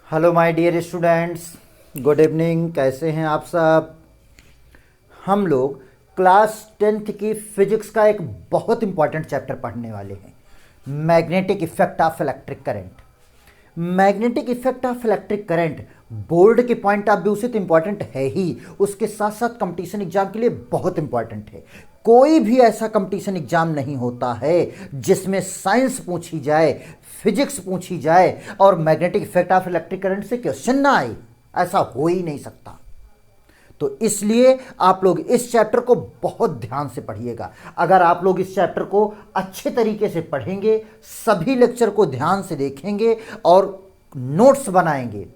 Hello my dear students, good evening. कैसे हैं आप सब? हम लोग क्लास 10th की फिजिक्स का एक बहुत इंपॉर्टेंट चैप्टर पढ़ने वाले हैं, magnetic effect of electric current. Magnetic effect of electric current board के पॉइंट ऑफ व्यू से तो इंपॉर्टेंट है ही, उसके साथ साथ कंपटीशन एग्जाम के लिए बहुत इंपॉर्टेंट है। कोई भी ऐसा कंपटीशन एग्जाम नहीं होता है जिसमें साइंस पूछी जाए, फिजिक्स पूछी जाए और magnetic effect of electric current से क्वेश्चन ना आए। ऐसा हो ही नहीं सकता। तो इसलिए आप लोग इस चैप्टर को बहुत ध्यान से पढ़िएगा। अगर आप लोग इस चैप्टर को अच्छे तरीके से पढ़ेंगे, सभी लेक्चर को ध्यान से देखेंगे और नोट्स बनाएंगे,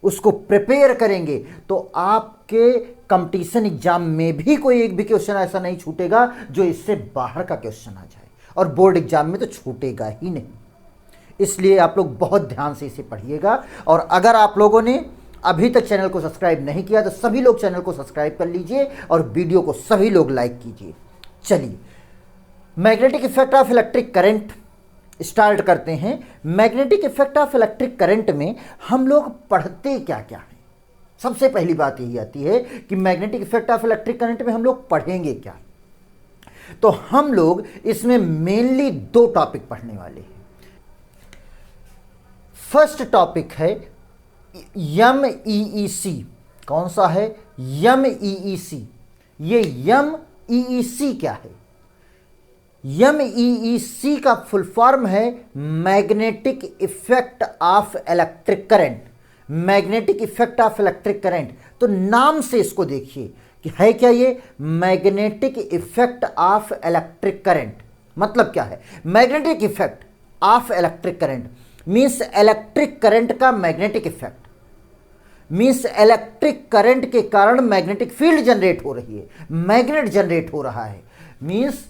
उसको प्रिपेयर करेंगे, तो आपके कंपटीशन एग्जाम में भी कोई एक भी क्वेश्चन ऐसा नहीं छूटेगा जो इससे बाहर का क्वेश्चन आ जाए, और बोर्ड एग्जाम में तो छूटेगा ही नहीं। इसलिए आप लोग बहुत ध्यान से इसे पढ़िएगा। और अगर आप लोगों ने अभी तक चैनल को सब्सक्राइब नहीं किया तो सभी लोग चैनल को सब्सक्राइब कर लीजिए और वीडियो को सभी लोग लाइक कीजिए। चलिए, magnetic effect of electric current start करते हैं। Magnetic effect of electric current में हम लोग पढ़ते क्या क्या हैं? सबसे पहली बात यही आती है कि magnetic effect of electric current में हम लोग पढ़ेंगे क्या। तो हम लोग इसमें मेनली दो टॉपिक पढ़ने वाले हैं। फर्स्ट टॉपिक है MEEC। कौन सा है? MEEC। ये MEEC क्या है? MEEC का फुल फॉर्म है magnetic effect of electric current. Magnetic effect of electric current, तो नाम से इसको देखिए कि है क्या ये magnetic effect of electric current. मतलब क्या है? Magnetic effect of electric current means electric current का magnetic effect, means electric current के कारण मैग्नेटिक फील्ड जनरेट हो रही है, मैग्नेट जनरेट हो रहा है। मीन्स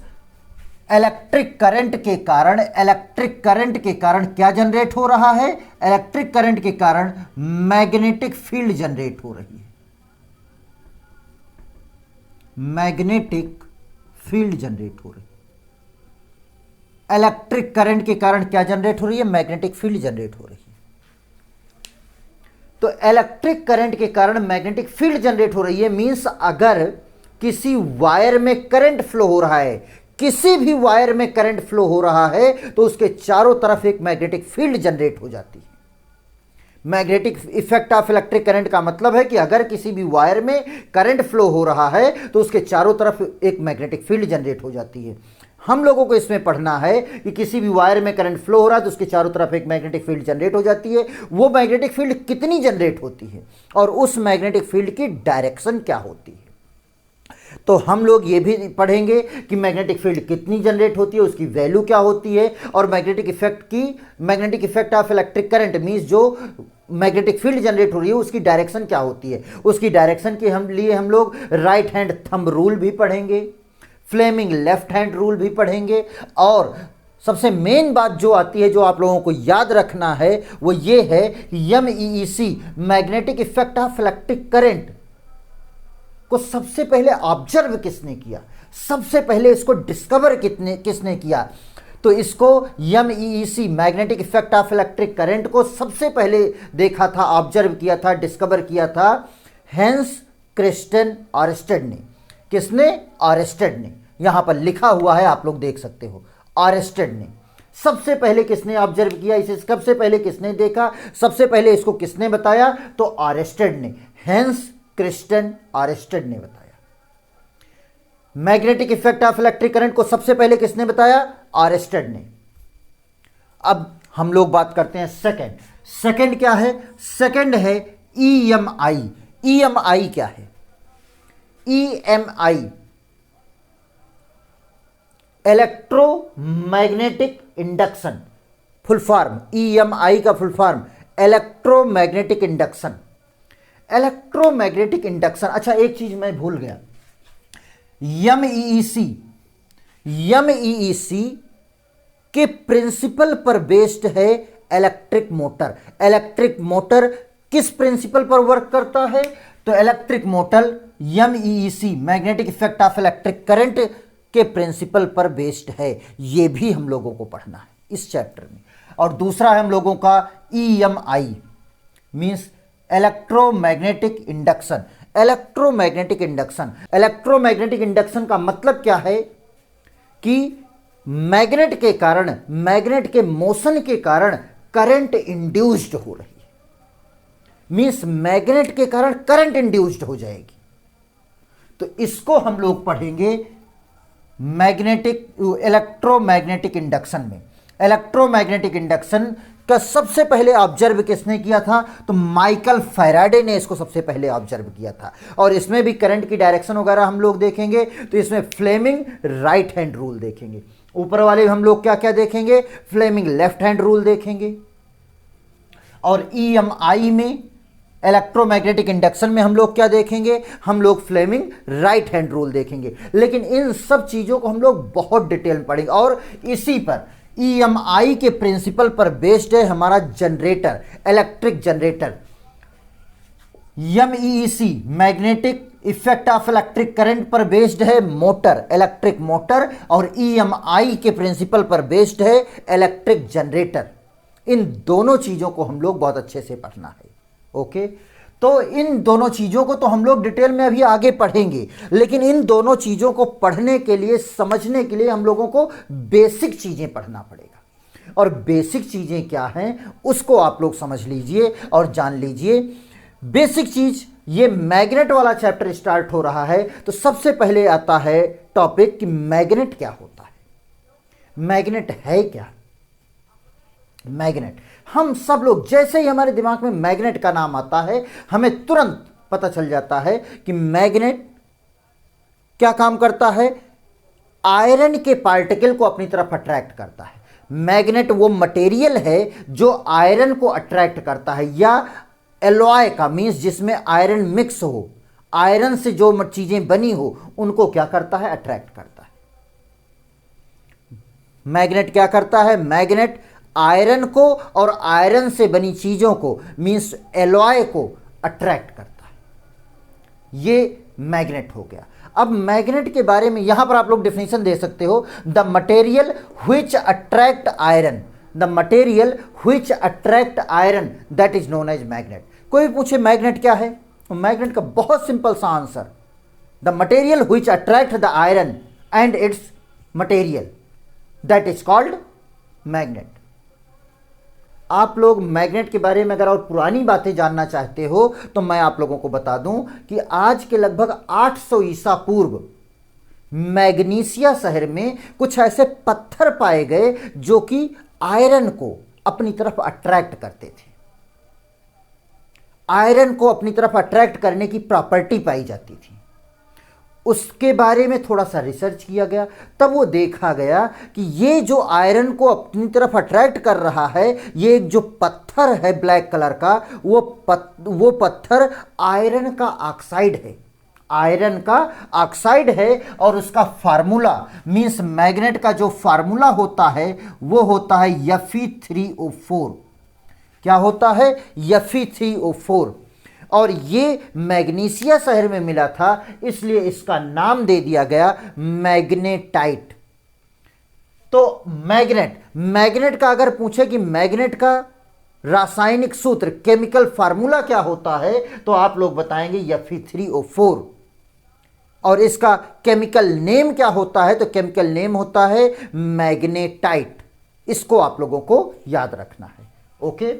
इलेक्ट्रिक करंट के कारण क्या जनरेट हो रहा है? इलेक्ट्रिक करंट के कारण मैग्नेटिक फील्ड जनरेट हो रही है। मैग्नेटिक फील्ड जनरेट हो रही है। इलेक्ट्रिक करंट के कारण क्या जनरेट हो रही है? मैग्नेटिक फील्ड जनरेट हो रही है। तो इलेक्ट्रिक करंट के कारण मैग्नेटिक फील्ड जनरेट हो रही है मींस अगर किसी वायर में करंट फ्लो हो रहा है, किसी भी वायर में करंट फ्लो हो रहा है, तो उसके चारों तरफ एक मैग्नेटिक फील्ड जनरेट हो जाती है। Magnetic effect of electric current का मतलब है कि अगर किसी भी वायर में करंट फ्लो हो रहा है तो उसके चारों तरफ एक मैग्नेटिक फील्ड जनरेट हो जाती है। हम लोगों को इसमें पढ़ना है कि किसी भी वायर में करंट फ्लो हो रहा है तो उसके चारों तरफ एक मैग्नेटिक फील्ड जनरेट हो जाती है। वो मैग्नेटिक फील्ड कितनी जनरेट होती है और उस मैग्नेटिक फील्ड की डायरेक्शन क्या होती है। तो हम लोग ये भी पढ़ेंगे कि मैग्नेटिक फील्ड कितनी जनरेट होती है, उसकी वैल्यू क्या होती है, और magnetic effect of electric current means जो मैग्नेटिक फील्ड जनरेट हो रही है उसकी डायरेक्शन क्या होती है। उसकी डायरेक्शन के लिए हम लोग राइट हैंड थंब रूल भी पढ़ेंगे, फ्लेमिंग लेफ्ट हैंड रूल भी पढ़ेंगे, और सबसे मेन बात जो आती है, जो आप लोगों को याद रखना है, वो ये है MEEC magnetic effect of electric current को सबसे पहले ऑब्जर्व किसने किया, सबसे पहले इसको डिस्कवर किसने किया। तो इसको MEEC magnetic effect of electric current को सबसे पहले देखा था, ऑब्जर्व किया था, डिस्कवर किया था हैंस क्रिस्टियन ऑरस्टेड ने। किसने? ऑरस्टेड ने। यहां पर लिखा हुआ है, आप लोग देख सकते हो, ऑरस्टेड ने। सबसे पहले किसने ऑब्जर्व किया इसे? सबसे पहले किसने देखा? सबसे पहले इसको किसने बताया? तो ऑरस्टेड ने, हैंस क्रिस्टियन ऑरस्टेड ने बताया। Magnetic effect of electric current को सबसे पहले किसने बताया? ऑरस्टेड ने। अब हम लोग बात करते हैं सेकंड। सेकंड क्या है? सेकंड है EMI। EMI क्या है? EMI electromagnetic induction. Full form EMI का full form electromagnetic induction. Electromagnetic induction. अच्छा, एक चीज मैं भूल गया, MEEC के प्रिंसिपल पर बेस्ड है इलेक्ट्रिक मोटर। इलेक्ट्रिक मोटर किस प्रिंसिपल पर वर्क करता है? तो electric motor MEEC magnetic effect of electric current के प्रिंसिपल पर बेस्ड है। यह भी हम लोगों को पढ़ना है इस चैप्टर में। और दूसरा है हम लोगों का EMI means electromagnetic induction. Electromagnetic induction, electromagnetic induction का मतलब क्या है कि मैग्नेट के कारण, मैग्नेट के मोशन के कारण करंट इंड्यूस्ड हो रही है, मीन्स मैग्नेट के कारण करंट इंड्यूस्ड हो जाएगी। तो इसको हम लोग पढ़ेंगे मैग्नेटिक इलेक्ट्रोमैग्नेटिक इंडक्शन में। इलेक्ट्रोमैग्नेटिक इंडक्शन का सबसे पहले ऑब्जर्व किसने किया था? तो माइकल फैराडे ने इसको सबसे पहले ऑब्जर्व किया था। और इसमें भी करंट की डायरेक्शन वगैरह हम लोग देखेंगे। तो इसमें फ्लेमिंग राइट हैंड रूल देखेंगे, ऊपर वाले हम लोग क्या क्या देखेंगे? फ्लेमिंग लेफ्ट हैंड रूल देखेंगे। और EMI में, इलेक्ट्रोमैग्नेटिक इंडक्शन में हम लोग क्या देखेंगे? हम लोग फ्लेमिंग राइट हैंड रूल देखेंगे। लेकिन इन सब चीज़ों को हम लोग बहुत डिटेल में पढ़ेंगे। और इसी पर EMI के प्रिंसिपल पर बेस्ड है हमारा generator, electric generator. MEEC, magnetic effect of electric current पर बेस्ड है मोटर, इलेक्ट्रिक मोटर। और EMI के प्रिंसिपल पर बेस्ड है इलेक्ट्रिक जनरेटर। इन दोनों चीज़ों को हम लोग बहुत अच्छे से पढ़ना है। ओके, तो इन दोनों चीज़ों को तो हम लोग डिटेल में अभी आगे पढ़ेंगे, लेकिन इन दोनों चीज़ों को पढ़ने के लिए, समझने के लिए हम लोगों को बेसिक चीज़ें पढ़ना पड़ेगा। और बेसिक चीज़ें क्या हैं उसको आप लोग समझ लीजिए और जान लीजिए। बेसिक चीज़, ये मैग्नेट वाला चैप्टर स्टार्ट हो रहा है, तो सबसे पहले आता है टॉपिक कि मैग्नेट क्या होता है, मैग्नेट है क्या। मैग्नेट, हम सब लोग जैसे ही हमारे दिमाग में मैग्नेट का नाम आता है, हमें तुरंत पता चल जाता है कि मैग्नेट क्या काम करता है? आयरन के पार्टिकल को अपनी तरफ अट्रैक्ट करता है। मैग्नेट वो मटेरियल है जो आयरन को अट्रैक्ट करता है, या एलॉय का, मीन्स जिसमें आयरन मिक्स हो, आयरन से जो चीजें बनी हो उनको क्या करता है? अट्रैक्ट करता है। मैग्नेट क्या करता है? मैग्नेट आयरन को और आयरन से बनी चीजों को, मीन्स एलॉय को अट्रैक्ट करता है। ये मैग्नेट हो गया। अब मैग्नेट के बारे में यहां पर आप लोग डेफिनेशन दे सकते हो, the material which attract iron, the material which attract iron that is known as magnet. कोई पूछे मैग्नेट क्या है, तो मैग्नेट का बहुत सिंपल सा answer, the material which attract the iron and it's material that is called magnet. आप लोग मैग्नेट के बारे में अगर और पुरानी बातें जानना चाहते हो तो मैं आप लोगों को बता दूं कि आज के लगभग 800 ईसा पूर्व मैग्नीसिया शहर में कुछ ऐसे पत्थर पाए गए जो कि आयरन को अपनी तरफ अट्रैक्ट करते थे। आयरन को अपनी तरफ अट्रैक्ट करने की प्रॉपर्टी पाई जाती थी। उसके बारे में थोड़ा सा रिसर्च किया गया, तब वो देखा गया कि ये जो आयरन को अपनी तरफ अट्रैक्ट कर रहा है, ये एक जो पत्थर है ब्लैक कलर का, वो पत्थर आयरन का ऑक्साइड है, आयरन का ऑक्साइड है। और उसका फार्मूला, मींस मैग्नेट का जो फार्मूला होता है वो होता है Fe3O4। क्या होता है? Fe3O4। और ये मैग्नीसिया शहर में मिला था, इसलिए इसका नाम दे दिया गया मैग्नेटाइट। तो मैग्नेट का अगर पूछे कि मैग्नेट का रासायनिक सूत्र, केमिकल फार्मूला क्या होता है, तो आप लोग बताएंगे Fe3O4। और इसका केमिकल नेम क्या होता है, तो केमिकल नेम होता है मैग्नेटाइट। इसको आप लोगों को याद रखना है। ओके,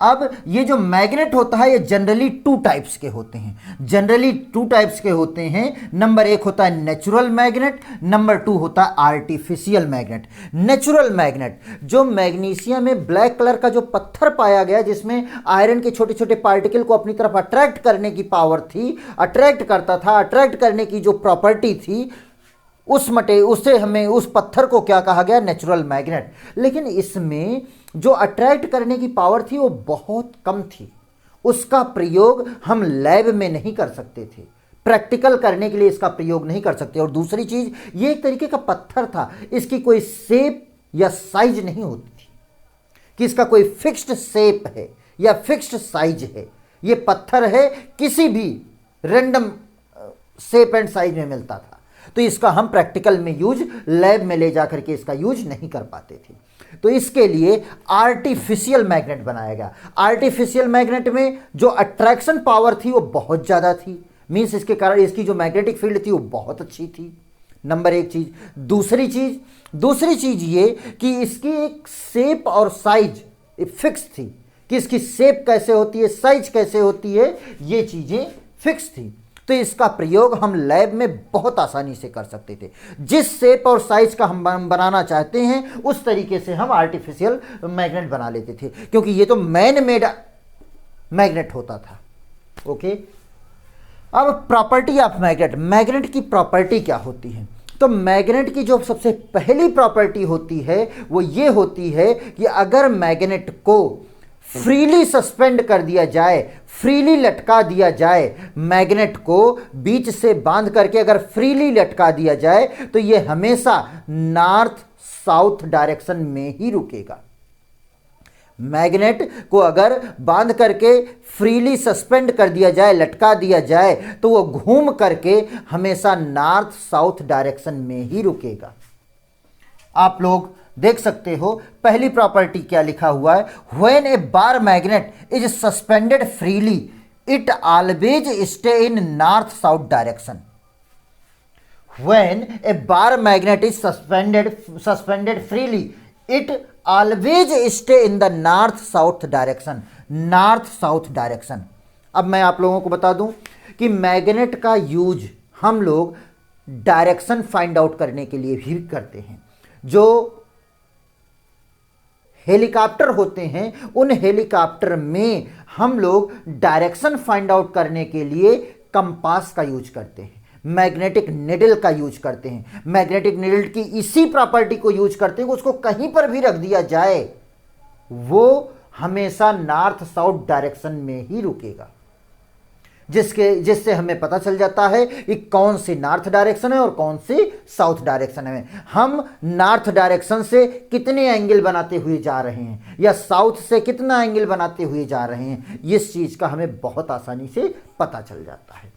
अब ये जो मैग्नेट होता है ये जनरली टू टाइप्स के होते हैं, जनरली टू टाइप्स के होते हैं। नंबर 1 होता है नेचुरल मैग्नेट, नंबर 2 होता है आर्टिफिशियल मैग्नेट। नेचुरल मैग्नेट, जो मैग्नीशियम में ब्लैक कलर का जो पत्थर पाया गया जिसमें आयरन के छोटे छोटे पार्टिकल को अपनी तरफ अट्रैक्ट करने की पावर थी, अट्रैक्ट करता था, अट्रैक्ट करने की जो प्रॉपर्टी थी, उससे हमें उस पत्थर को क्या कहा गया? Natural magnet. लेकिन इसमें जो अट्रैक्ट करने की पावर थी वो बहुत कम थी, उसका प्रयोग हम लैब में नहीं कर सकते थे, प्रैक्टिकल करने के लिए इसका प्रयोग नहीं कर सकते। और दूसरी चीज, ये एक तरीके का पत्थर था, इसकी कोई शेप या साइज नहीं होती थी कि इसका कोई फिक्स्ड शेप है या फिक्स्ड साइज है। ये पत्थर है, किसी भी रैंडम शेप एंड साइज में मिलता था, तो इसका हम प्रैक्टिकल में यूज, लैब में ले जाकर के इसका यूज नहीं कर पाते थे। तो इसके लिए आर्टिफिशियल मैग्नेट बनाया गया। आर्टिफिशियल मैग्नेट में जो अट्रैक्शन पावर थी वो बहुत ज़्यादा थी, मीन्स इसके कारण इसकी जो मैग्नेटिक फील्ड थी वो बहुत अच्छी थी। नंबर एक चीज। दूसरी चीज ये कि इसकी एक शेप और साइज फिक्स थी, कि इसकी शेप कैसे होती है, साइज कैसे होती है, ये चीजें फिक्स थी। तो इसका प्रयोग हम लैब में बहुत आसानी से कर सकते थे। जिस शेप और साइज का हम बनाना चाहते हैं उस तरीके से हम आर्टिफिशियल मैग्नेट बना लेते थे, क्योंकि ये तो मैन मेड मैग्नेट होता था। ओके, अब प्रॉपर्टी ऑफ मैग्नेट, मैग्नेट की प्रॉपर्टी क्या होती है? तो मैग्नेट की जो सबसे पहली प्रॉपर्टी होती है वो ये होती है कि अगर मैग्नेट को फ्रीली सस्पेंड कर दिया जाए, फ्रीली लटका दिया जाए, मैग्नेट को बीच से बांध करके अगर फ्रीली लटका दिया जाए तो ये हमेशा नॉर्थ साउथ डायरेक्शन में ही रुकेगा। मैग्नेट को अगर बांध करके फ्रीली सस्पेंड कर दिया जाए, लटका दिया जाए, तो वो घूम करके हमेशा नॉर्थ साउथ डायरेक्शन में ही रुकेगा। आप लोग देख सकते हो पहली प्रॉपर्टी क्या लिखा हुआ है, when A bar magnet is suspended freely it always stay in north south direction. When A bar magnet is suspended freely it always stay in the north south direction, north south direction. अब मैं आप लोगों को बता दूं कि magnet का use हम लोग डायरेक्शन फाइंड आउट करने के लिए भी करते हैं। जो हेलीकॉप्टर होते हैं उन हेलीकॉप्टर में हम लोग डायरेक्शन फाइंड आउट करने के लिए कंपास का यूज करते हैं, मैग्नेटिक निडल का यूज करते हैं। मैग्नेटिक निडल की इसी प्रॉपर्टी को यूज करते हैं कि उसको कहीं पर भी रख दिया जाए वो हमेशा नॉर्थ साउथ डायरेक्शन में ही रुकेगा, जिससे हमें पता चल जाता है कि कौन सी नॉर्थ डायरेक्शन है और कौन सी साउथ डायरेक्शन है। हम नॉर्थ डायरेक्शन से कितने एंगल बनाते हुए जा रहे हैं या साउथ से कितना एंगल बनाते हुए जा रहे हैं, इस चीज का हमें बहुत आसानी से पता चल जाता है।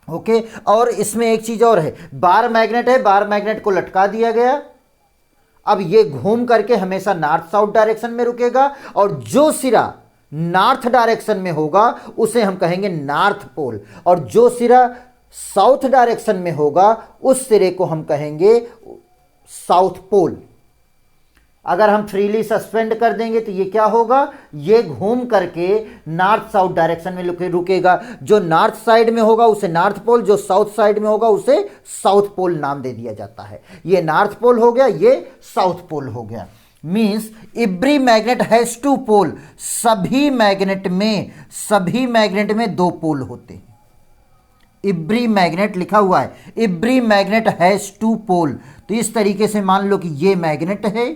ओके, और इसमें एक चीज और है, बार मैग्नेट है, बार मैग्नेट को लटका दिया गया, अब ये घूम करके हमेशा नॉर्थ साउथ डायरेक्शन में रुकेगा और जो सिरा नॉर्थ डायरेक्शन में होगा उसे हम कहेंगे नॉर्थ पोल, और जो सिरा साउथ डायरेक्शन में होगा उस सिरे को हम कहेंगे साउथ पोल। अगर हम फ्रीली सस्पेंड कर देंगे तो ये क्या होगा, ये घूम करके नॉर्थ साउथ डायरेक्शन में रुकेगा। जो नॉर्थ साइड में होगा उसे नॉर्थ पोल, जो साउथ साइड में होगा उसे साउथ पोल नाम दे दिया जाता है। ये नॉर्थ पोल हो गया, ये साउथ पोल हो गया। Means every magnet has two pole, सभी मैग्नेट में दो पोल होते हैं। एवरी मैग्नेट लिखा हुआ है, एवरी मैग्नेट हैज टू पोल। तो इस तरीके से मान लो कि ये मैग्नेट है,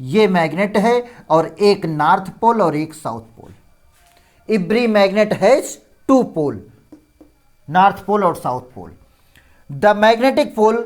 ये मैग्नेट है और एक नॉर्थ पोल और एक south pole. Every magnet has two pole, north pole और south pole. The magnetic pole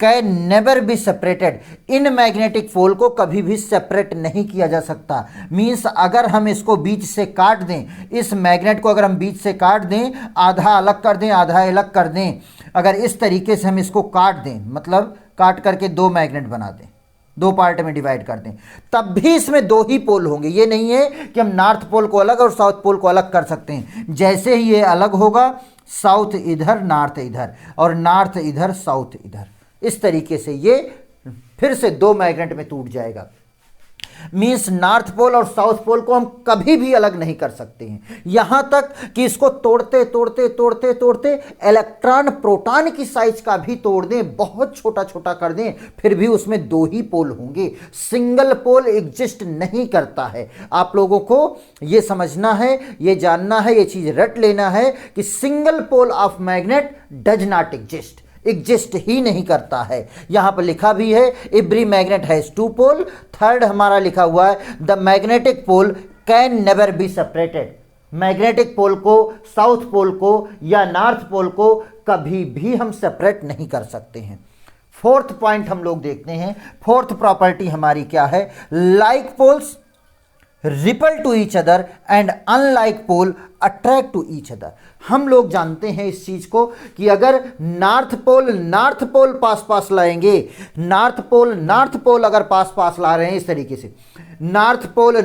can never be separated, इन मैग्नेटिक पोल को कभी भी सेपरेट नहीं किया जा सकता। मीन्स अगर हम इसको बीच से काट दें, इस मैग्नेट को अगर हम बीच से काट दें, आधा अलग कर दें आधा अलग कर दें, अगर इस तरीके से हम इसको काट दें, मतलब काट करके दो मैग्नेट बना दें, दो पार्ट में डिवाइड कर दें, तब भी इसमें दो ही पोल होंगे। ये नहीं है कि हम नॉर्थ पोल को अलग और साउथ पोल को अलग कर सकते हैं। जैसे ही ये अलग होगा, साउथ इधर नॉर्थ इधर और नॉर्थ इधर साउथ इधर, इस तरीके से ये फिर से दो मैग्नेट में टूट जाएगा। मीन्स नॉर्थ पोल और साउथ पोल को हम कभी भी अलग नहीं कर सकते हैं। यहां तक कि इसको तोड़ते तोड़ते तोड़ते तोड़ते इलेक्ट्रॉन प्रोटॉन की साइज का भी तोड़ दें, बहुत छोटा छोटा कर दें, फिर भी उसमें दो ही पोल होंगे, सिंगल पोल एग्जिस्ट नहीं करता है। आप लोगों को यह समझना है, यह जानना है, यह चीज रट लेना है कि single pole of magnet does not exist ही नहीं करता है। यहां पर लिखा भी है every magnet has two pole. Third हमारा लिखा हुआ है the magnetic pole can never be separated, magnetic pole को, साउथ पोल को या नॉर्थ पोल को कभी भी हम सेपरेट नहीं कर सकते हैं। फोर्थ पॉइंट हम लोग देखते हैं, फोर्थ प्रॉपर्टी हमारी क्या है, like poles repel to each other and unlike pole attract to each other. हम लोग जानते हैं इस चीज को कि अगर नॉर्थ पोल पास पास लाएंगे, नॉर्थ पोल अगर पास पास ला रहे हैं, इस तरीके से नॉर्थ पोल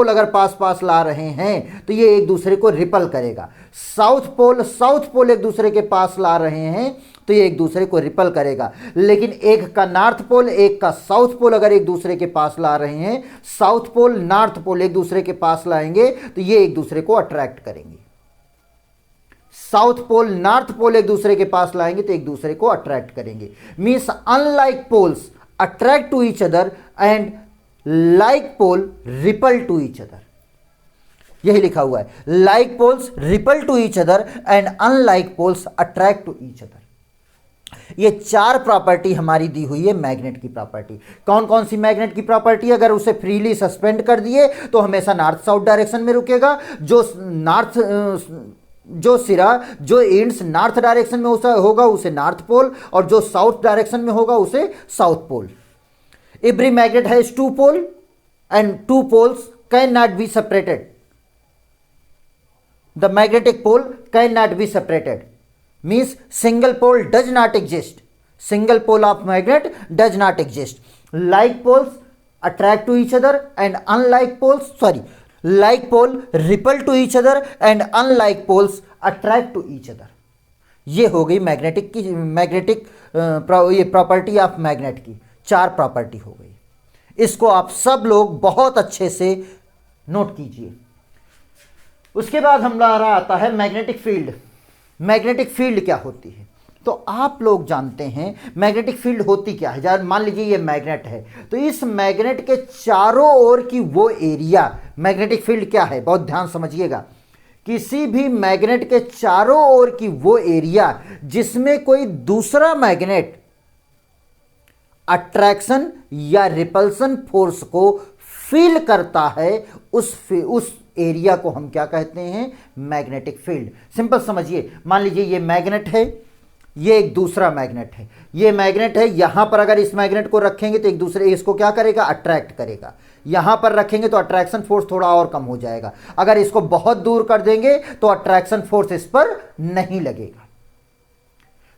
अगर पास पास ला रहे हैं तो ये एक दूसरे को रिपल करेगा। साउथ पोल एक दूसरे के पास ला रहे हैं तो ये एक दूसरे को रिपल करेगा। लेकिन एक का नॉर्थ पोल एक का साउथ पोल अगर एक दूसरे के पास ला रहे हैं, साउथ पोल नॉर्थ पोल एक दूसरे के पास लाएंगे तो ये एक दूसरे को अट्रैक्ट करेंगे। साउथ पोल नॉर्थ पोल एक दूसरे के पास लाएंगे तो एक दूसरे को अट्रैक्ट करेंगे। Means unlike poles attract to each other and like pole repel to each other. यही लिखा हुआ है, like poles repel to each other and unlike poles attract to each other. ये चार प्रॉपर्टी हमारी दी हुई है मैग्नेट की प्रॉपर्टी। कौन कौन सी मैग्नेट की प्रॉपर्टी? अगर उसे फ्रीली सस्पेंड कर दिए तो हमेशा नॉर्थ साउथ डायरेक्शन में रुकेगा। जो सिरा जो एंड्स नॉर्थ डायरेक्शन में होगा उसे नॉर्थ पोल, और जो साउथ डायरेक्शन में होगा उसे south pole. Every magnet has two pole and two poles can not be separated. The magnetic pole can not be separated means single pole does not exist. Single pole of magnet does not exist. Like poles attract to each other and unlike poles, like pole repel to each other and unlike poles attract to each other. ये हो गई magnetic ये property of magnet की चार property हो गई। इसको आप सब लोग बहुत अच्छे से नोट कीजिए। उसके बाद हमारा आता है मैग्नेटिक फील्ड। मैग्नेटिक फील्ड क्या होती है? तो आप लोग जानते हैं मैग्नेटिक फील्ड होती क्या है। मान लीजिए ये मैग्नेट है तो इस मैग्नेट के चारों ओर की वो एरिया मैग्नेटिक फील्ड क्या है, बहुत ध्यान समझिएगा। किसी भी मैग्नेट के चारों ओर की वो एरिया जिसमें कोई दूसरा मैग्नेट अट्रैक्शन या रिपल्सन फोर्स को फील करता है, उस एरिया को हम क्या कहते हैं? Magnetic field. सिंपल समझिए, मान लीजिए ये मैग्नेट है, ये एक दूसरा मैग्नेट है, ये मैग्नेट है। यहां पर अगर इस मैग्नेट को रखेंगे तो एक दूसरे इसको क्या करेगा? अट्रैक्ट करेगा। यहां पर रखेंगे तो अट्रैक्शन फोर्स थोड़ा और कम हो जाएगा। अगर इसको बहुत दूर कर देंगे तो अट्रैक्शन फोर्स इस पर नहीं लगेगा।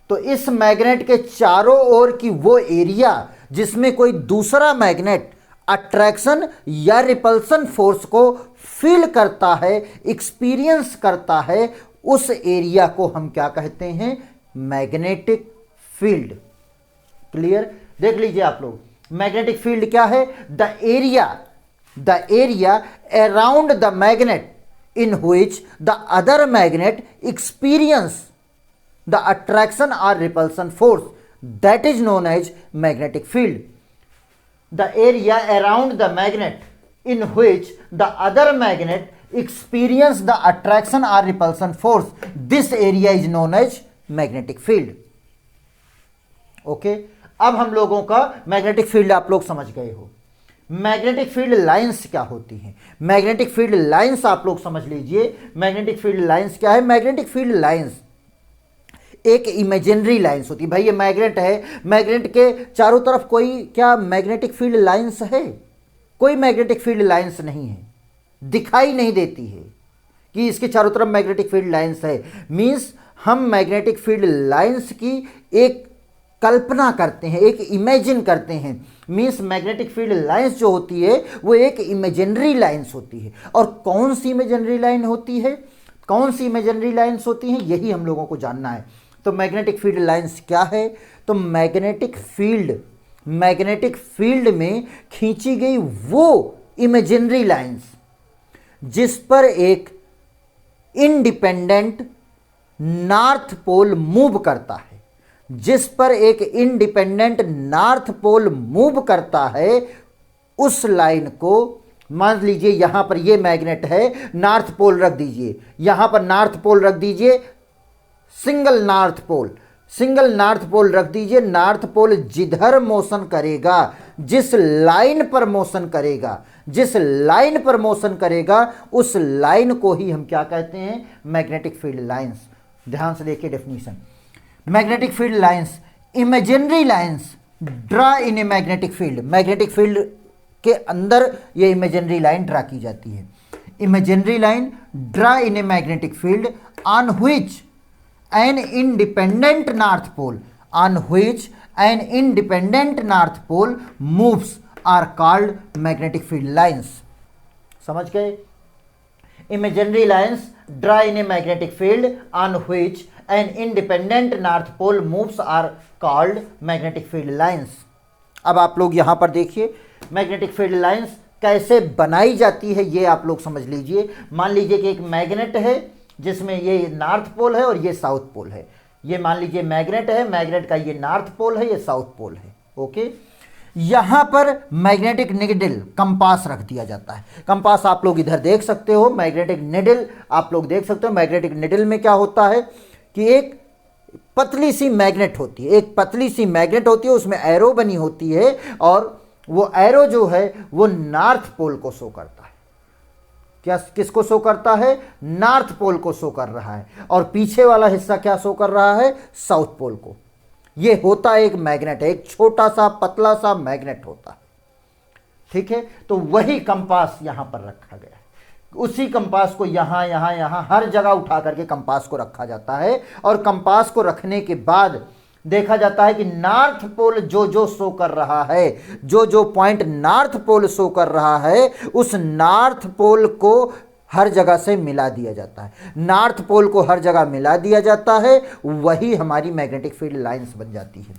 तो इस मैग्नेट के चारों ओर की वो एरिया जिसमें कोई दूसरा मैग्नेट अट्रैक्शन या रिपल्सन फोर्स को फील करता है, एक्सपीरियंस करता है, उस एरिया को हम क्या कहते हैं? Magnetic field. क्लियर? देख लीजिए आप लोग, मैग्नेटिक फील्ड क्या है? The area around the magnet in which the other magnet experience the attraction और repulsion force, that is known as magnetic field. The area around the magnet in which the other magnet experience the attraction or repulsion force, this area is known as magnetic field. Okay? अब हम लोगों का magnetic field आप लोग समझ गए हो। Magnetic field lines क्या होती हैं? मैग्नेटिक फील्ड लाइंस आप लोग समझ लीजिए। मैग्नेटिक फील्ड लाइंस क्या है? मैग्नेटिक फील्ड लाइंस एक इमेजिनरी लाइंस होती है। भाई ये मैग्नेट है, मैग्नेट के चारों तरफ कोई क्या मैग्नेटिक फील्ड लाइंस है? कोई मैग्नेटिक फील्ड लाइंस नहीं है, दिखाई नहीं देती है कि इसके चारों तरफ मैग्नेटिक फील्ड लाइंस है। मींस हम मैग्नेटिक फील्ड लाइंस की एक कल्पना करते हैं, एक इमेजिन करते हैं। मींस मैग्नेटिक फील्ड लाइंस जो होती है वो एक इमेजिनरी लाइंस होती है। और कौन सी इमेजिनरी लाइन होती है, कौन सी इमेजिनरी लाइंस होती हैं, यही हम लोगों को जानना है। तो मैग्नेटिक फील्ड लाइंस क्या है? तो मैग्नेटिक फील्ड में खींची गई वो इमेजिनरी लाइंस जिस पर एक इंडिपेंडेंट नॉर्थ पोल मूव करता है, जिस पर एक इंडिपेंडेंट नॉर्थ पोल मूव करता है, उस लाइन को मान लीजिए यहां पर ये मैग्नेट है, नॉर्थ पोल रख दीजिए, यहां पर नॉर्थ पोल रख दीजिए, सिंगल नॉर्थ पोल रख दीजिए। नॉर्थ पोल जिधर मोशन करेगा, जिस लाइन पर मोशन करेगा, उस लाइन को ही हम क्या कहते हैं? Magnetic field lines. ध्यान से देखिए definition. Magnetic field lines, imaginary lines draw in a magnetic field. Magnetic field उसके अंदर ये इमेजिनरी लाइन ड्रा की जाती है। Imaginary line draw in a magnetic field on which an independent north pole, on which an independent north pole moves are called magnetic field lines. समझ गए? Imaginary lines draw in a magnetic field on which an independent north pole moves are called magnetic field lines. अब आप लोग यहां पर देखिए magnetic field lines कैसे बनाई जाती है, ये आप लोग समझ लीजिए। मान लीजिए कि एक मैग्नेट है जिसमें ये नॉर्थ पोल है और ये साउथ पोल है। ये मान लीजिए मैग्नेट है, मैग्नेट का ये नॉर्थ पोल है, ये साउथ पोल है। ओके, यहां पर मैग्नेटिक निडल कंपास रख दिया जाता है। कंपास आप लोग इधर देख सकते हो, मैग्नेटिक निडल आप लोग देख सकते हो। मैग्नेटिक निडल में क्या होता है कि एक पतली सी मैग्नेट होती है, एक पतली सी मैग्नेट होती है, उसमें एरो बनी होती है और वो एरो जो है वो नॉर्थ पोल को शो करता है। क्या किसको शो करता है? नॉर्थ पोल को शो कर रहा है। और पीछे वाला हिस्सा क्या शो कर रहा है? साउथ पोल को। ये होता है एक मैग्नेट है, एक छोटा सा पतला सा मैग्नेट होता है। ठीक है, तो वही कंपास यहां पर रखा गया है। उसी कंपास को यहां यहां यहां हर जगह उठा करके कंपास को रखा जाता है। और कंपास को रखने के बाद देखा जाता है कि नॉर्थ पोल जो जो शो कर रहा है, जो जो पॉइंट नॉर्थ पोल शो कर रहा है, उस नॉर्थ पोल को हर जगह से मिला दिया जाता है। नॉर्थ पोल को हर जगह मिला दिया जाता है, वही हमारी मैग्नेटिक फील्ड लाइंस बन जाती है।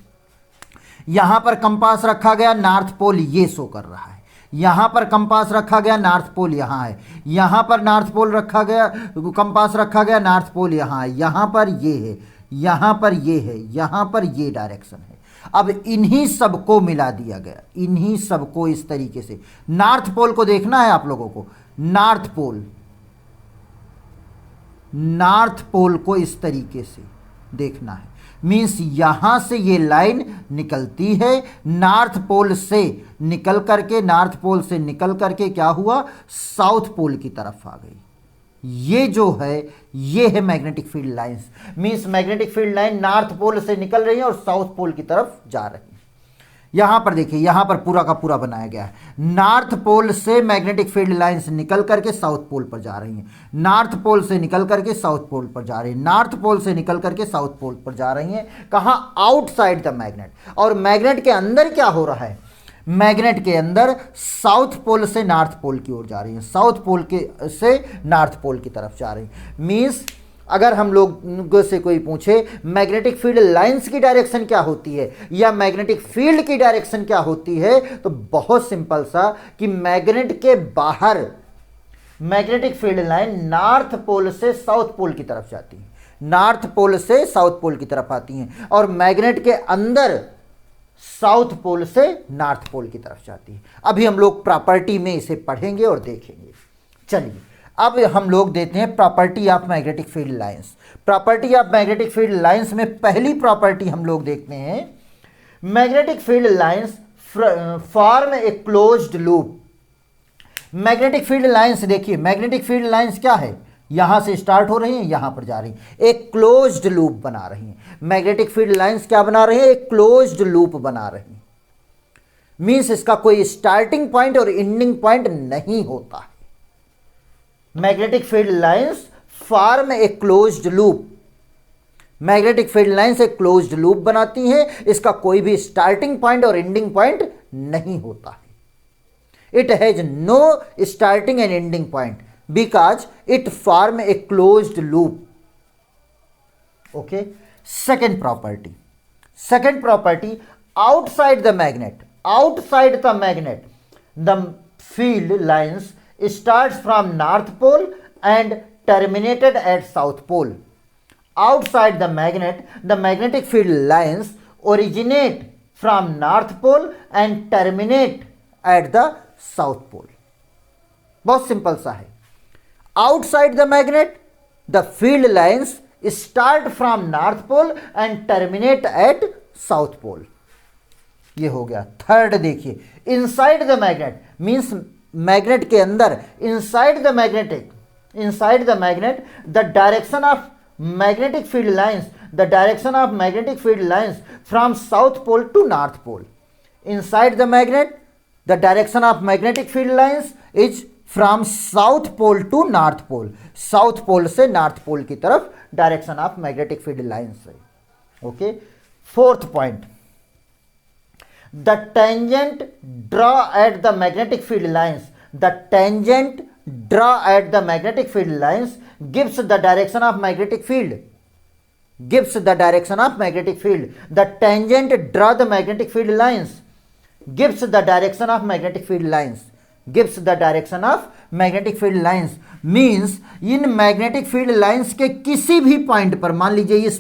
यहां पर कंपास रखा गया, नॉर्थ पोल ये शो कर रहा है। यहां पर कंपास रखा गया, नॉर्थ पोल यहां है। यहां पर नॉर्थ पोल रखा गया, कंपास रखा गया, नॉर्थ पोल यहां है। यहां पर ये है, यहां पर ये है, यहां पर ये डायरेक्शन है। अब इन्हीं सबको मिला दिया गया, इन्हीं सबको इस तरीके से। नॉर्थ पोल को देखना है आप लोगों को, नॉर्थ पोल, नॉर्थ पोल को इस तरीके से देखना है। मीन्स यहां से ये लाइन निकलती है, नॉर्थ पोल से निकल करके, नॉर्थ पोल से निकल करके क्या हुआ? साउथ पोल की तरफ आ गई। ये जो है ये है magnetic field lines. Means magnetic field line north pole से निकल रही है और साउथ पोल की तरफ जा रही है। यहां पर देखिए, यहां पर पूरा का पूरा बनाया गया है। नॉर्थ पोल से मैग्नेटिक फील्ड लाइंस निकल करके साउथ पोल पर जा रही हैं। नॉर्थ पोल से निकल करके साउथ पोल पर जा रही है। नॉर्थ पोल से निकल करके साउथ पोल पर जा रही हैं। कहां? Outside the magnet. और मैग्नेट के अंदर क्या हो रहा है? मैग्नेट के अंदर साउथ पोल से नॉर्थ पोल की ओर जा रही है, साउथ पोल के से नॉर्थ पोल की तरफ जा रही है। मींस अगर हम लोग से कोई पूछे मैग्नेटिक फील्ड लाइंस की डायरेक्शन क्या होती है या मैग्नेटिक फील्ड की डायरेक्शन क्या होती है, तो बहुत सिंपल सा कि मैग्नेट के बाहर magnetic field line north pole से साउथ पोल की तरफ जाती है, नॉर्थ पोल से साउथ पोल की तरफ आती हैं। और मैग्नेट के अंदर साउथ पोल से नॉर्थ पोल की तरफ जाती है। अभी हम लोग प्रॉपर्टी में इसे पढ़ेंगे और देखेंगे। चलिए अब हम लोग देते हैं property of magnetic field lines. Property of magnetic field lines में पहली प्रॉपर्टी हम लोग देखते हैं, magnetic field lines form a closed loop. Magnetic field lines देखिए, मैग्नेटिक फील्ड लाइंस क्या है? यहां से स्टार्ट हो रही हैं, यहां पर जा रही हैं, एक क्लोज्ड लूप बना रही हैं। मैग्नेटिक फील्ड लाइंस क्या बना रही हैं? एक क्लोज्ड लूप बना रही हैं। मींस इसका कोई स्टार्टिंग पॉइंट और एंडिंग पॉइंट नहीं होता है। Magnetic field lines form a closed loop. Magnetic field lines एक क्लोज्ड लूप बनाती हैं, इसका कोई भी स्टार्टिंग पॉइंट और एंडिंग पॉइंट नहीं होता है। It has no starting and ending point because it form a closed loop. Okay, second property outside the magnet, the field lines starts from north pole and terminated at south pole. Outside the magnet, the magnetic field lines originate from north pole and terminate at the south pole. बहुत simple सा है। Outside the magnet, the field lines start from north pole and terminate at south pole. ये हो गया। Third देखिए, inside the magnet means magnet के अंदर, inside the magnet, the direction of magnetic field lines from south pole to north pole. Inside the magnet, the direction of magnetic field lines is from south pole to north pole, south pole से north pole की तरफ direction of magnetic field lines है। Okay, fourth point, the tangent draw at the magnetic field lines, the tangent draw at the magnetic field lines gives the direction of magnetic field, gives the direction of magnetic field. The tangent draw the magnetic field lines, gives the direction of magnetic field lines, gives the direction of magnetic field lines means in magnetic field lines के किसी भी point पर, मान लीजिए इस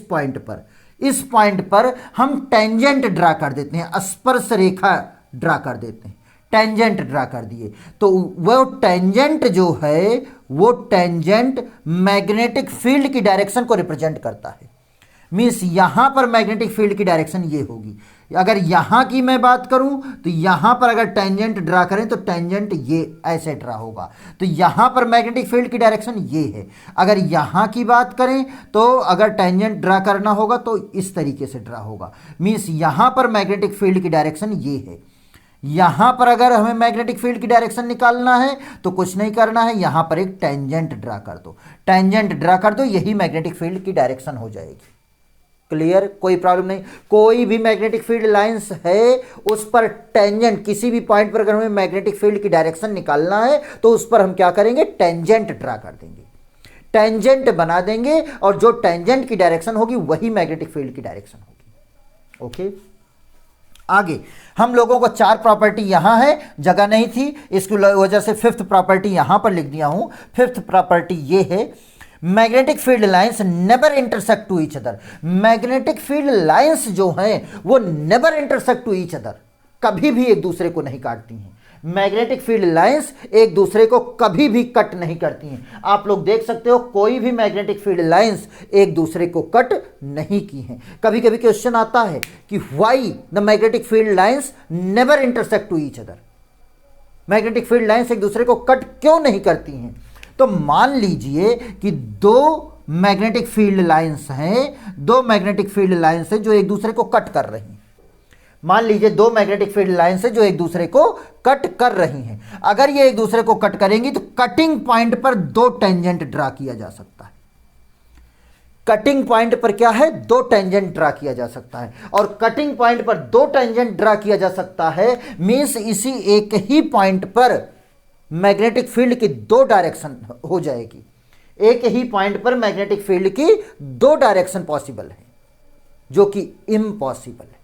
point पर हम tangent draw कर देते हैं, स्पर्श रेखा ड्रा कर देते हैं, टेंजेंट ड्रा कर दिए, तो वो टेंजेंट जो है वो टेंजेंट मैग्नेटिक फील्ड की डायरेक्शन को रिप्रेजेंट करता है। मीन्स यहां पर मैग्नेटिक फील्ड की डायरेक्शन ये होगी। अगर यहां की मैं बात करूं तो यहां पर अगर टेंजेंट ड्रा करें तो टेंजेंट ये ऐसे ड्रा होगा, तो यहां पर मैग्नेटिक फील्ड की डायरेक्शन ये है। अगर यहां की बात करें तो अगर टेंजेंट ड्रा करना होगा तो इस तरीके से ड्रा होगा। मीन्स यहां पर मैग्नेटिक फील्ड की डायरेक्शन ये है। यहां पर अगर हमें मैग्नेटिक फील्ड की डायरेक्शन निकालना है तो कुछ नहीं करना है, यहां पर एक टेंजेंट ड्रा कर दो, टेंजेंट ड्रा कर दो, यही मैग्नेटिक फील्ड की डायरेक्शन हो जाएगी। क्लियर, कोई प्रॉब्लम नहीं। कोई भी मैग्नेटिक फील्ड लाइंस है उस पर टेंजेंट, किसी भी पॉइंट पर अगर हमें मैग्नेटिक फील्ड की डायरेक्शन निकालना है तो उस पर हम क्या करेंगे, टेंजेंट ड्रा कर देंगे, टेंजेंट बना देंगे और जो टेंजेंट की डायरेक्शन होगी वही मैग्नेटिक फील्ड की डायरेक्शन होगी। ओके, आगे हम लोगों को 4 प्रॉपर्टी यहां है, जगह नहीं थी, इसकी वजह से 5th प्रॉपर्टी यहां पर लिख दिया हूं। 5th प्रॉपर्टी ये है, magnetic field lines never intersect to each other. Magnetic field lines जो हैं वो never intersect to each other, कभी भी एक दूसरे को नहीं काटती हैं। मैग्नेटिक फील्ड लाइंस एक दूसरे को कभी भी कट नहीं करती हैं। आप लोग देख सकते हो कोई भी मैग्नेटिक फील्ड लाइंस एक दूसरे को कट नहीं की हैं। कभी कभी क्वेश्चन आता है कि why the magnetic field lines never intersect to each other, magnetic field lines एक दूसरे को कट क्यों नहीं करती हैं। तो मान लीजिए कि 2 मैग्नेटिक फील्ड लाइंस हैं, 2 मैग्नेटिक फील्ड लाइंस हैं जो एक दूसरे को कट कर रही हैं। मान लीजिए 2 मैग्नेटिक फील्ड लाइंस हैं जो एक दूसरे को कट कर रही हैं। अगर ये एक दूसरे को कट करेंगी तो कटिंग पॉइंट पर 2 टेंजेंट ड्रा किया जा सकता है। कटिंग पॉइंट पर क्या है, 2 टेंजेंट ड्रा किया जा सकता है। और कटिंग पॉइंट पर 2 टेंजेंट ड्रा किया जा सकता है मींस इसी एक ही पॉइंट पर मैग्नेटिक फील्ड की 2 डायरेक्शन हो जाएगी। एक ही पॉइंट पर मैग्नेटिक फील्ड की 2 डायरेक्शन पॉसिबल है, जो कि इम्पॉसिबल है।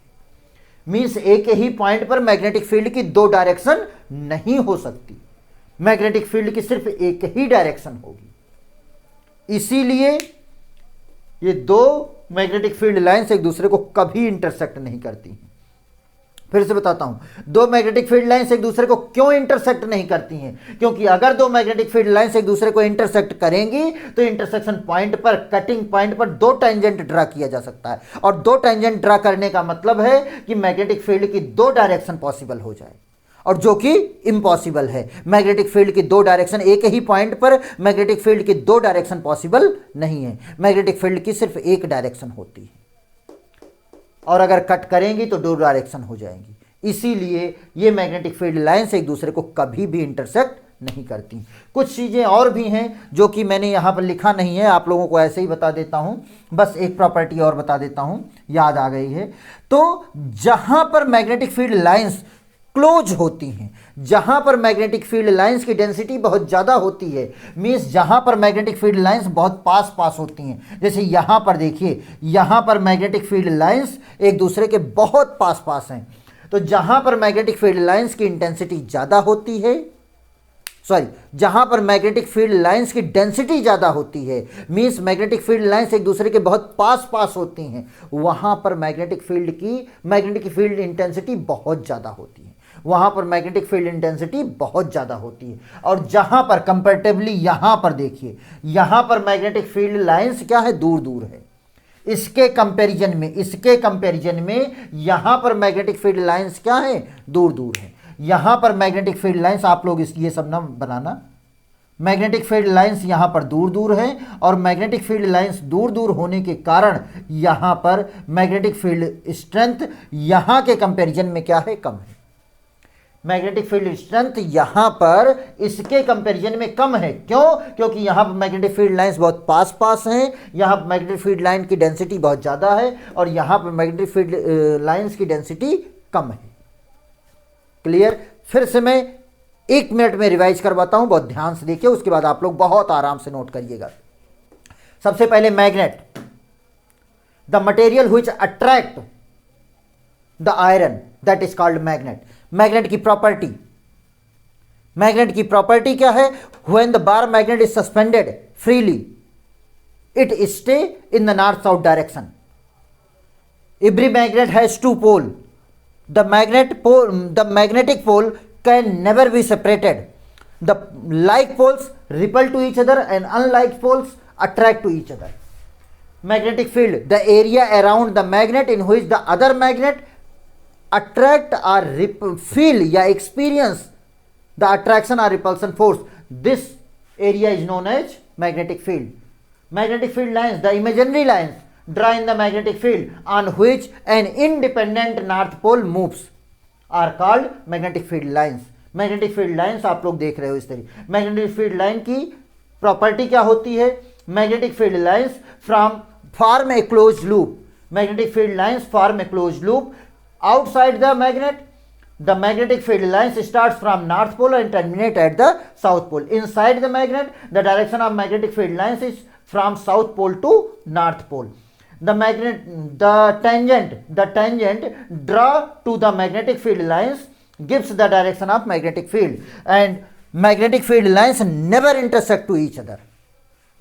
मींस एक ही पॉइंट पर मैग्नेटिक फील्ड की 2 डायरेक्शन नहीं हो सकती, मैग्नेटिक फील्ड की सिर्फ एक ही डायरेक्शन होगी। इसीलिए ये 2 मैग्नेटिक फील्ड लाइंस एक दूसरे को कभी इंटरसेक्ट नहीं करती। फिर से बताता हूं, 2 मैग्नेटिक फील्ड लाइंस एक दूसरे को क्यों इंटरसेक्ट नहीं करती हैं, क्योंकि अगर 2 मैग्नेटिक फील्ड लाइंस एक दूसरे को इंटरसेक्ट करेंगी तो इंटरसेक्शन पॉइंट पर, कटिंग पॉइंट पर 2 टेंजेंट ड्रा किया जा सकता है। और 2 टेंजेंट ड्रा करने का मतलब है कि मैग्नेटिक फील्ड की 2 डायरेक्शन पॉसिबल हो जाए, और जो कि इम्पॉसिबल है। मैग्नेटिक फील्ड की 2 डायरेक्शन, एक ही पॉइंट पर मैग्नेटिक फील्ड की 2 डायरेक्शन पॉसिबल नहीं है। मैग्नेटिक फील्ड की सिर्फ एक डायरेक्शन होती है, और अगर कट करेंगी तो 2 डायरेक्शन हो जाएंगी। इसीलिए ये मैग्नेटिक फील्ड लाइंस एक दूसरे को कभी भी इंटरसेक्ट नहीं करती। कुछ चीज़ें और भी हैं जो कि मैंने यहाँ पर लिखा नहीं है, आप लोगों को ऐसे ही बता देता हूँ। बस एक प्रॉपर्टी और बता देता हूँ, याद आ गई है। तो जहाँ पर मैग्नेटिक फील्ड लाइंस क्लोज होती हैं, जहां पर मैग्नेटिक फील्ड लाइंस की डेंसिटी बहुत ज़्यादा होती है, मीन्स जहां पर मैग्नेटिक फील्ड लाइंस बहुत पास पास होती हैं, जैसे यहां पर देखिए, यहां पर मैग्नेटिक फील्ड लाइंस एक दूसरे के बहुत पास पास हैं। तो जहां पर मैग्नेटिक फील्ड लाइंस की इंटेंसिटी ज़्यादा होती है, जहां पर मैग्नेटिक फील्ड लाइंस की डेंसिटी ज़्यादा होती है, मीन्स मैग्नेटिक फील्ड लाइंस एक दूसरे के बहुत पास पास होती हैं, वहां पर मैग्नेटिक फील्ड इंटेंसिटी बहुत ज़्यादा होती है, वहां पर मैग्नेटिक फील्ड इंटेंसिटी बहुत ज़्यादा होती है। और जहां पर कंपैरेटिवली, यहां पर देखिए, यहां पर मैग्नेटिक फील्ड लाइंस क्या है, दूर दूर है। इसके कंपैरिजन में यहां पर मैग्नेटिक फील्ड लाइंस क्या है, दूर दूर है। यहां पर मैग्नेटिक फील्ड लाइंस, आप लोग ये सब ना बनाना, मैग्नेटिक फील्ड लाइंस यहां पर दूर दूर है, और मैग्नेटिक फील्ड लाइंस दूर दूर होने के कारण यहां पर मैग्नेटिक फील्ड स्ट्रेंथ यहां के कंपैरिजन में क्या है, कम है। मैग्नेटिक फील्ड स्ट्रेंथ यहां पर इसके कंपैरिजन में कम है। क्यों? क्योंकि यहां पर मैग्नेटिक फील्ड लाइंस बहुत पास पास हैं, यहां पर मैग्नेटिक फील्ड लाइन की डेंसिटी बहुत ज़्यादा है और यहां पर मैग्नेटिक फील्ड लाइंस की डेंसिटी कम है। क्लियर? फिर से मैं 1 मिनट में रिवाइज करवाता हूं, बहुत ध्यान से देखिए, उसके बाद आप लोग बहुत आराम से नोट करिएगा। सबसे पहले magnet, the material which attract the iron that is called magnet. Magnet की प्रॉपर्टी, मैग्नेट की प्रॉपर्टी क्या है? When the bar magnet is suspended freely it stay in the north south direction. Every magnet has 2 pole. The magnetic pole can never be separated. The like poles repel to each other and unlike poles attract to each other. Magnetic field, the area around the magnet in which the other magnet attract or feel या experience the attraction or repulsion force. This area is known as magnetic field. Magnetic field lines, the imaginary lines draw in the magnetic field on which an independent north pole moves are called magnetic field lines. magnetic field lines आप लोग देख रहे हो इस तरीके। magnetic field line की property क्या होती है? magnetic field lines form a closed loop. magnetic field lines form a closed loop outside the magnet. The magnetic field lines starts from north pole and terminate at the south pole. Inside the magnet, the direction of magnetic field lines is from south pole to north pole. The tangent draw to the magnetic field lines gives the direction of magnetic field and magnetic field lines never intersect to each other.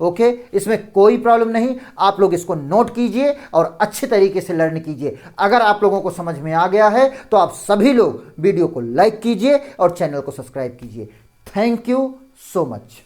Okay, इसमें कोई problem नहीं। आप लोग इसको note कीजिए और अच्छे तरीके से लर्न कीजिए। अगर आप लोगों को समझ में आ गया है तो आप सभी लोग वीडियो को लाइक कीजिए और चैनल को सब्सक्राइब कीजिए। Thank you so much.